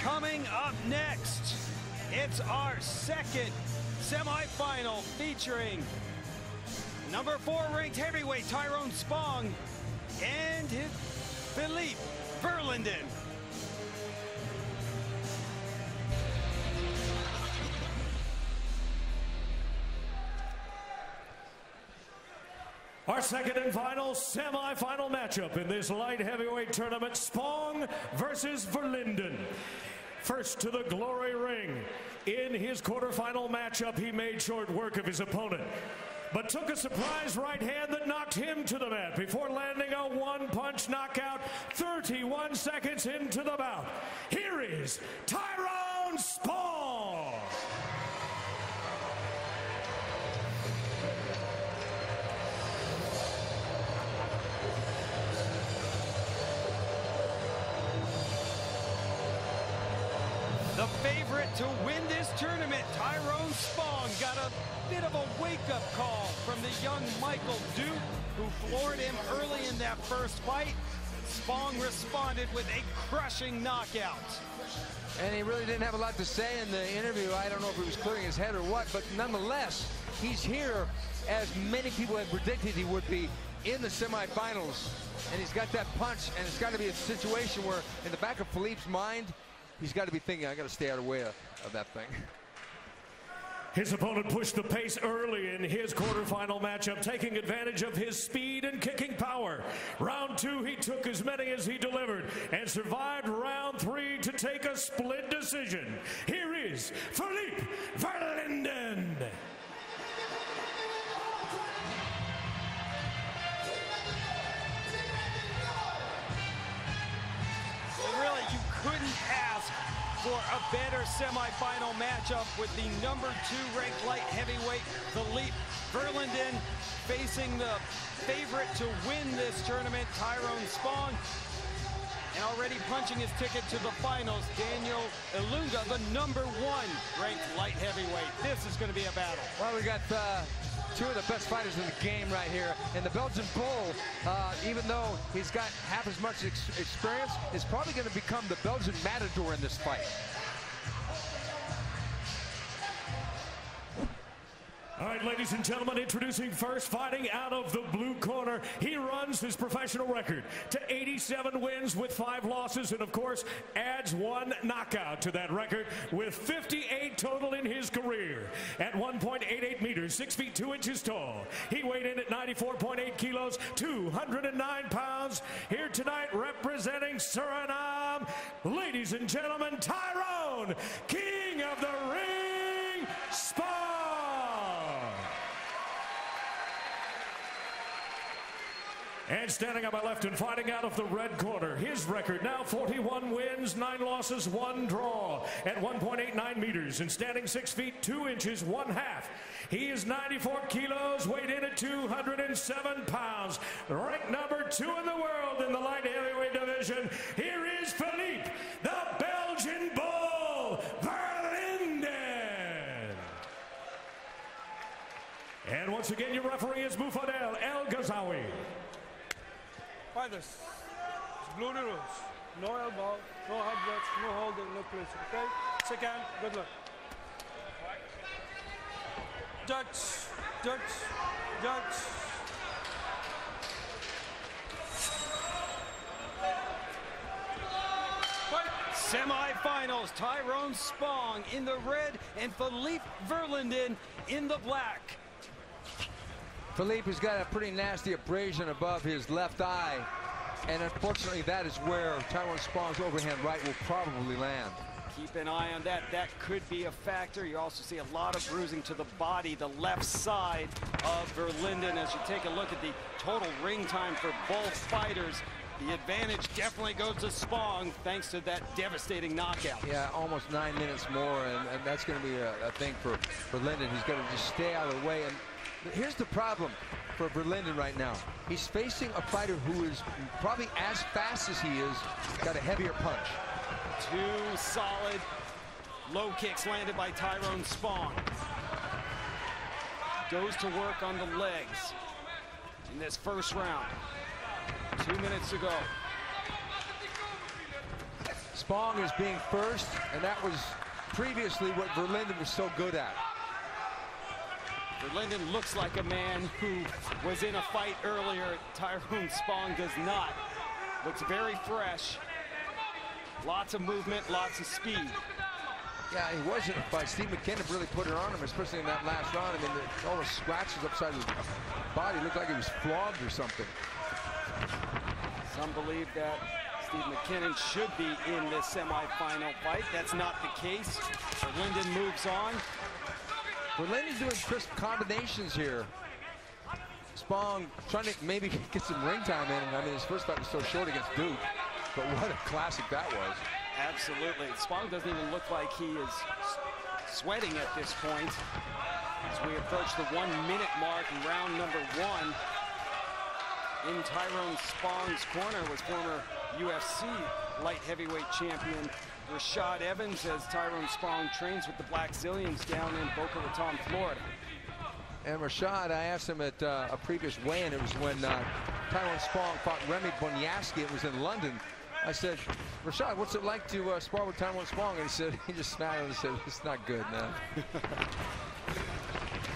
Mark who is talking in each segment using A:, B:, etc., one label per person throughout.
A: Coming up next, it's our second semifinal featuring number 4 ranked heavyweight Tyrone Spong and his Filip Verlinden.
B: Our second and final semifinal matchup in this light heavyweight tournament, Spong versus Verlinden. First to the glory ring. In his quarterfinal matchup, he made short work of his opponent, but took a surprise right hand that knocked him to the mat before landing a one-punch knockout 31 seconds into the bout. Here is Tyrone Spong.
A: The favorite to win this tournament, Tyrone Spong, got a bit of a wake-up call from the young Michael Duke, who floored him early in that first fight. Spong responded with a crushing knockout.
C: And he really didn't have a lot to say in the interview. I don't know if he was clearing his head or what, but nonetheless, he's here as many people had predicted he would be in the semifinals. And he's got that punch, and it's got to be a situation where in the back of Filip's mind, he's got to be thinking, I got to stay out of the way of that thing.
B: His opponent pushed the pace early in his quarterfinal matchup, taking advantage of his speed and kicking power. Round 2, he took as many as he delivered and survived round 3 to take a split decision. Here is Filip Verlinden.
A: Really, you couldn't ask for a better semifinal matchup with the number 2 ranked light heavyweight Filip Verlinden facing the favorite to win this tournament, Tyrone Spong, and already punching his ticket to the finals, Daniel Ilunga, the number 1 ranked light heavyweight. This is going to be a battle.
C: Well, we got 2 of the best fighters in the game right here. And the Belgian Bull, even though he's got half as much experience, is probably going to become the Belgian Matador in this fight.
B: All right, ladies and gentlemen, introducing first, fighting out of the blue corner. He runs his professional record to 87 wins with 5 losses, and of course, adds 1 knockout to that record with 58 total in his career. At 1.88 meters, 6 feet 2 inches tall. He weighed in at 94.8 kilos, 209 pounds. Here tonight, representing Suriname, ladies and gentlemen, Tyrone, King of the Ring, Spong. And standing on my left and fighting out of the red corner, his record now 41 wins, 9 losses, 1 draw at 1.89 meters and standing 6 feet 2 inches 1/2. He is 94 kilos, weighed in at 207 pounds, ranked number 2 in the world in the light heavyweight division. Here is Filip, the Belgian Bull, Verlinden. And once again, your referee is Mufadel El Ghazawi.
D: Fighters, blue the rules. No elbow, no headbutts, no holding, no clinching, okay? Second, good luck. Dutch, Dutch, Dutch.
A: Semi-finals, Tyrone Spong in the red and Filip Verlinden in the black.
C: Filip has got a pretty nasty abrasion above his left eye, and unfortunately that is where Tyrone Spong's overhand right will probably land.
A: Keep an eye on that. That could be a factor. You also see a lot of bruising to the body, the left side of Verlinden. As you take a look at the total ring time for both fighters, the advantage definitely goes to Spong thanks to that devastating knockout.
C: Yeah, almost 9 minutes more, and that's going to be a thing for Verlinden. He's got to just stay out of the way. And here's the problem for Verlinden right now. He's facing a fighter who is probably as fast as he is, got a heavier punch.
A: 2 solid low kicks landed by Tyrone Spong. Goes to work on the legs in this first round. 2 minutes to go.
C: Spong is being first, and that was previously what Verlinden was so good at.
A: Verlinden looks like a man who was in a fight earlier. Tyrone Spong does not. Looks very fresh. Lots of movement, lots of speed.
C: Yeah, he wasn't, but Steve McKinnon really put it on him, especially in that last round. I mean, all the scratches upside his body looked like he was flogged or something.
A: Some believe that Steve McKinnon should be in this semifinal fight. That's not the case. Verlinden moves on.
C: Verlinden's doing crisp combinations here. Spong trying to maybe get some ring time in. I mean, his first fight was so short against Duke, but what a classic that was.
A: Absolutely. Spong doesn't even look like he is sweating at this point. As we approach the 1 minute mark in round number 1. In Tyrone Spong's corner was former UFC light heavyweight champion Rashad Evans, as Tyrone Spong trains with the Black Zillions down in Boca Raton, Florida.
C: And Rashad, I asked him at a previous weigh-in. It was when Tyrone Spong fought Remy Bonyaski. It was in London. I said, Rashad, what's it like to spar with Tyrone Spong? And he said, he just smiled and said, it's not good, man.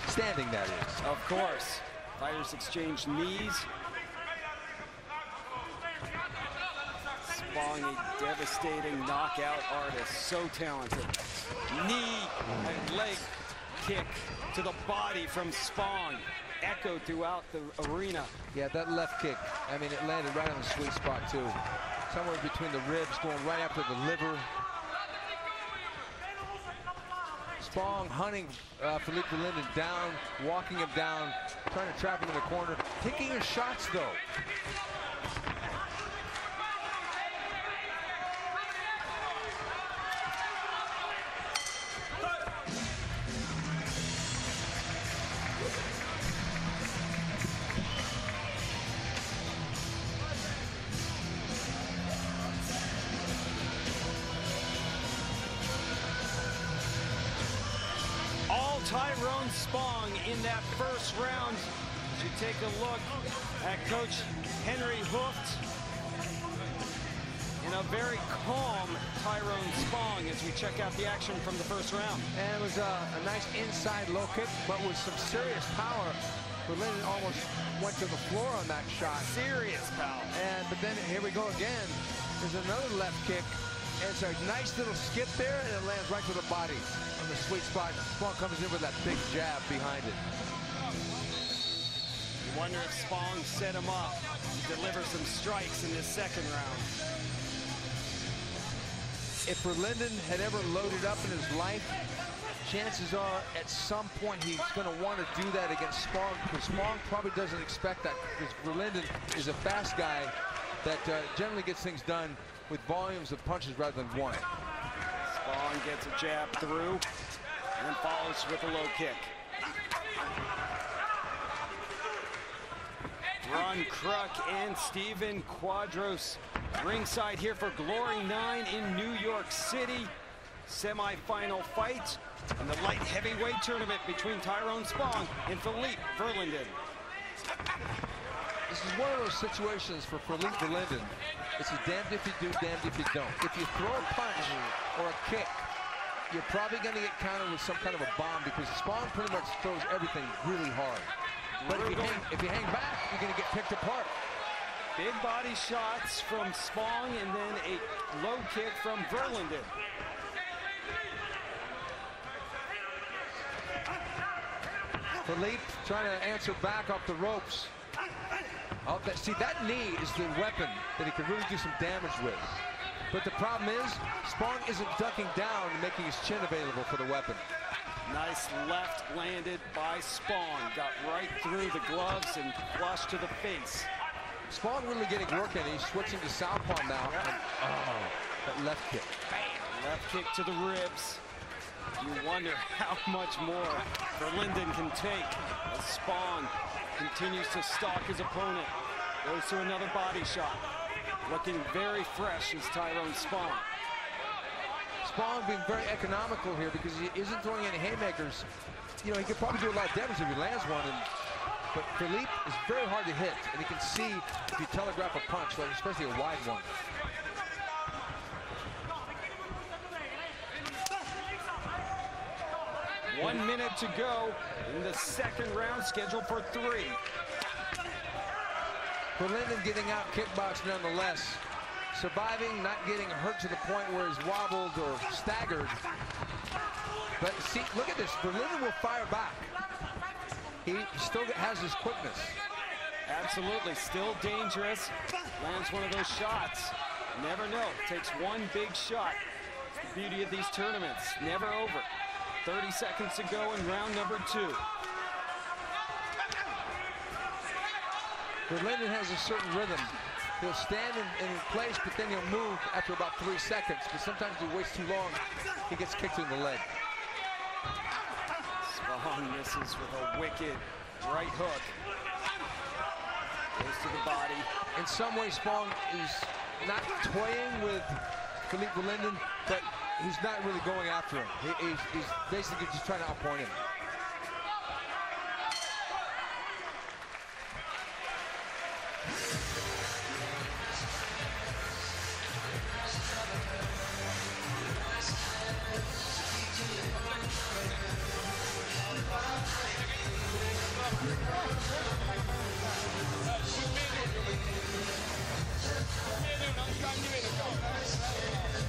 C: Standing, that is.
A: Of course. Fighters exchange knees. Spong, a devastating knockout artist, so talented. Knee and leg kick to the body from Spong, echoed throughout the arena.
C: Yeah, that left kick, I mean, it landed right on the sweet spot, too. Somewhere between the ribs, going right after the liver. Spong hunting Filip Verlinden down, walking him down, trying to trap him in the corner, taking his shots, though.
A: Tyrone Spong in that first round. As you take a look at Coach Henry Hooft in a very calm Tyrone Spong as we check out the action from the first round.
C: And it was a nice inside low kick, but with some serious power. Verlinden almost went to the floor on that shot.
A: Serious power.
C: But then here we go again. There's another left kick. And it's a nice little skip there, and it lands right to the body on the sweet spot. Spong comes in with that big jab behind it.
A: You wonder if Spong set him up to deliver some strikes in this second round.
C: If Verlinden had ever loaded up in his life, chances are at some point he's going to want to do that against Spong, because Spong probably doesn't expect that, because Verlinden is a fast guy that generally gets things done with volumes of punches rather than one.
A: Spong gets a jab through and follows with a low kick. Ron Kruk and Steven Quadros ringside here for Glory 9 in New York City. Semi-final fight in the light heavyweight tournament between Tyrone Spong and Filip Verlinden.
C: This is one of those situations for Filip Verlinden. It's a damned if you do, damned if you don't. If you throw a punch or a kick, you're probably going to get countered with some kind of a bomb, because Spong pretty much throws everything really hard. But if you hang back, you're going to get picked apart.
A: Big body shots from Spong and then a low kick from Verlinden.
C: Filip trying to answer back off the ropes. See, that knee is the weapon that he could really do some damage with. But the problem is, Spong isn't ducking down and making his chin available for the weapon.
A: Nice left landed by Spong. Got right through the gloves and flush to the face.
C: Spong really getting work in. He's switching to southpaw now. And, that left kick.
A: Bam! Left kick to the ribs. You wonder how much more Verlinden can take as Spong continues to stalk his opponent. Goes to another body shot. Looking very fresh is Tyrone Spong.
C: Spong being very economical here because he isn't throwing any haymakers. You know, he could probably do a lot of damage if he lands one. But Filip is very hard to hit, and he can see if you telegraph a punch, like especially a wide one.
A: 1 minute to go in the second round, scheduled for 3.
C: Verlinden getting out kickboxed nonetheless. Surviving, not getting hurt to the point where he's wobbled or staggered. But see, look at this. Verlinden will fire back. He still has his quickness.
A: Absolutely, still dangerous. Lands one of those shots. Never know. Takes one big shot. It's the beauty of these tournaments. Never over. 30 seconds to go in round number 2.
C: Verlinden has a certain rhythm. He'll stand in place, but then he'll move after about 3 seconds. But sometimes he waits too long. He gets kicked in the leg.
A: Spong misses with a wicked right hook. Goes to the body.
C: In some ways, Spong is not toying with Filip Verlinden, but he's not really going after him. He's basically just trying to outpoint him.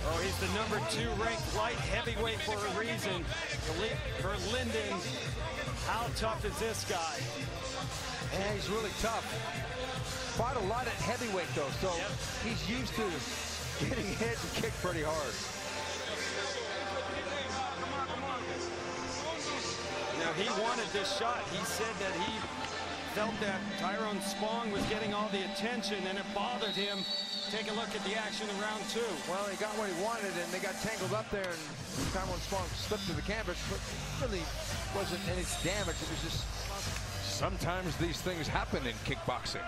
A: Oh, he's the number 2 ranked light heavyweight for a reason. Filip Verlinden. How tough is this guy?
C: Yeah, he's really tough. Fought a lot at heavyweight though, so he's used to getting hit and kicked pretty hard.
A: Now, he wanted this shot. He said that he felt that Tyrone Spong was getting all the attention and it bothered him. Take a look at the action in round 2.
C: Well, he got what he wanted and they got tangled up there and Tyrone Spong slipped to the canvas, but really wasn't any damage. It was just sometimes these things happen in kickboxing.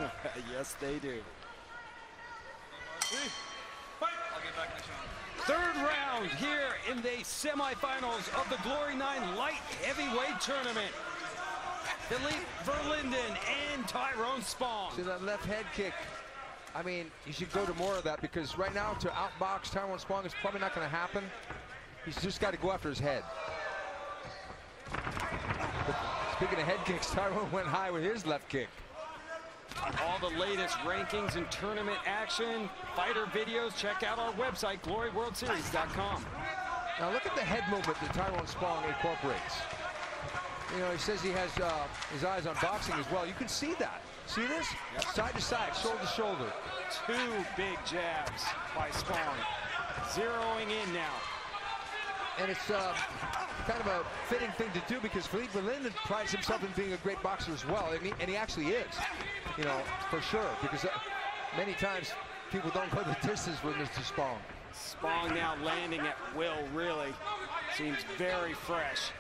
A: Yes, they do.
D: I'll get back in the shot.
A: Third round here in the semifinals of the Glory 9 light heavyweight tournament. Filip Verlinden and Tyrone Spong.
C: See that left head kick? I mean, you should go to more of that because right now to outbox Tyrone Spong is probably not going to happen. He's just got to go after his head. Speaking of head kicks, Tyrone went high with his left kick.
A: All the latest rankings and tournament action, fighter videos, check out our website, gloryworldseries.com.
C: Now look at the head movement that Tyrone Spong incorporates. You know, he says he has his eyes on boxing as well. You can see that. See this? Yep. Side to side, shoulder to shoulder.
A: 2 big jabs by Spong. Zeroing in now.
C: And it's kind of a fitting thing to do because Filip Verlinden prides himself in being a great boxer as well. And he actually is, you know, for sure. Because many times people don't go the distance with Mr. Spong.
A: Spong now landing at will, really. Seems very fresh.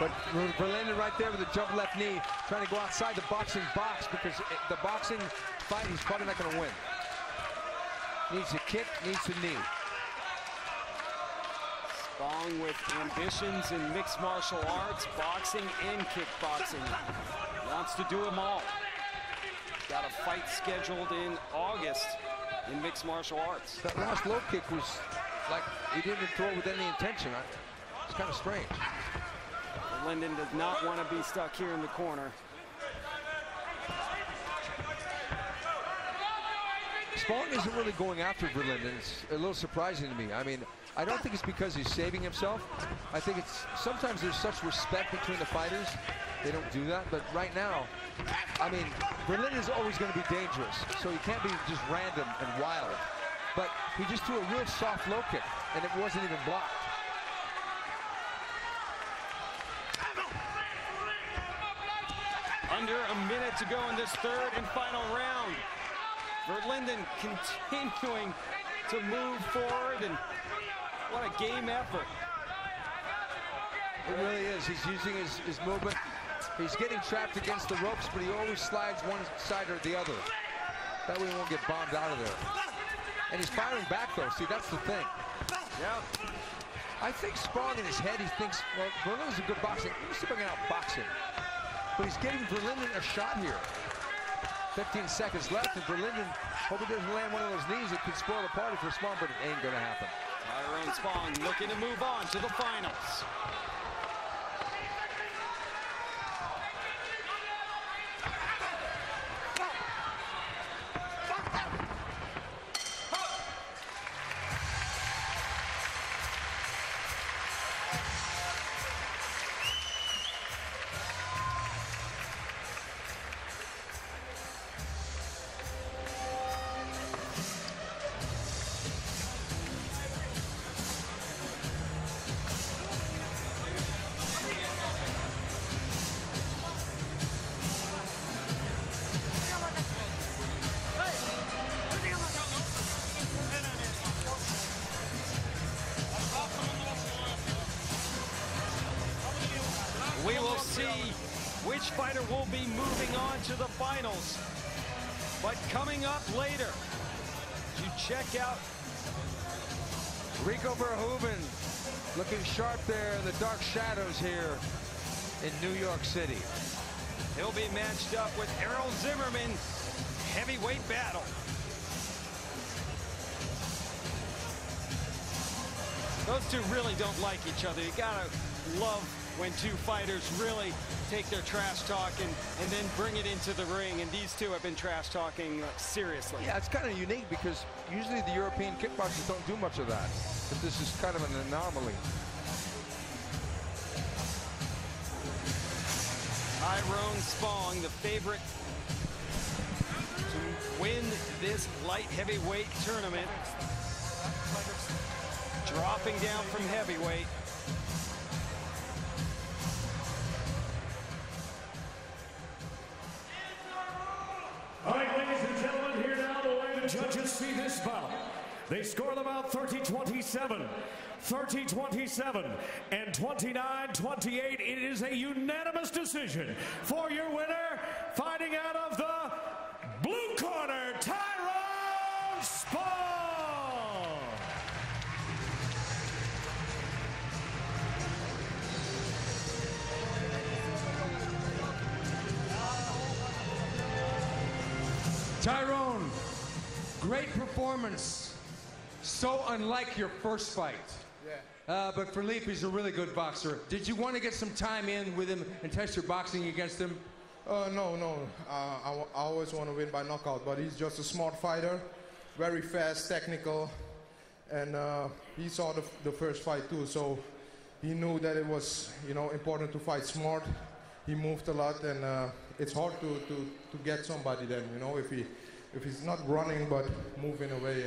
C: But Verlinden right there with a jump left knee, trying to go outside the boxing box because the boxing fight he's probably not going to win. Needs a kick, needs a knee.
A: Spong with ambitions in mixed martial arts, boxing and kickboxing. Wants to do them all. Got a fight scheduled in August in mixed martial arts.
C: That last low kick was like he didn't throw it with any intention. It's kind of strange.
A: Verlinden does not want to be stuck here in the corner.
C: Spong isn't really going after Verlinden. It's a little surprising to me. I mean, I don't think it's because he's saving himself. I think it's sometimes there's such respect between the fighters. They don't do that. But right now, I mean, Verlinden is always going to be dangerous. So he can't be just random and wild. But he just threw a real soft low kick, and it wasn't even blocked.
A: Under a minute to go in this third and final round. Verlinden continuing to move forward, and what a game effort.
C: It really is. He's using his movement. He's getting trapped against the ropes, but he always slides one side or the other. That way he won't get bombed out of there. And he's firing back, though. See, that's the thing.
A: Yeah.
C: I think Spong in his head, he thinks, well, Verlinden's a good boxer. Let me see if I can outbox him. But he's getting Verlinden a shot here. 15 seconds left, and Verlinden, hope he doesn't land one of those knees that could spoil the party for Spong, but it ain't gonna happen.
A: Tyrone Spong looking to move on to the finals. We will see which fighter will be moving on to the finals. But coming up later, to check out
C: Rico Verhoeven looking sharp there in the dark shadows here in New York City.
A: He'll be matched up with Errol Zimmerman, heavyweight battle. Those two really don't like each other. You gotta love when two fighters really take their trash talk and then bring it into the ring. And these two have been trash talking seriously.
C: Yeah, it's kind of unique because usually the European kickboxers don't do much of that. But this is kind of an anomaly.
A: Tyrone Spong, the favorite to win this light heavyweight tournament. Dropping down from heavyweight.
B: All right, ladies and gentlemen, here now the way the judges see this bout. They score the bout 30-27, 30-27, and 29-28. It is a unanimous decision for your winner, fighting out of the blue corner, Tyrone Spong.
E: Tyrone, great performance. So unlike your first fight. Yeah. But Filip is a really good boxer. Did you want to get some time in with him and test your boxing against him?
F: No. I always want to win by knockout, but he's just a smart fighter, very fast, technical, and he saw the first fight too, so he knew that it was, important to fight smart. He moved a lot, and it's hard to get somebody then, if he's not running but moving away,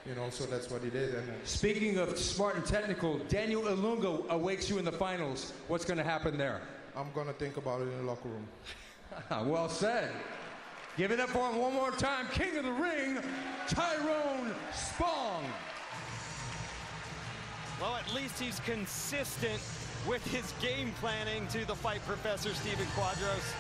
F: and so that's what he did. And
E: speaking of smart and technical, Daniel Ilunga awaits you in the finals. What's going to happen there?
F: I'm going to think about it in the locker room.
E: Well said. Give it up for him one more time. King of the ring, Tyrone Spong.
A: Well, at least he's consistent with his game planning to the fight professor, Steven Quadros.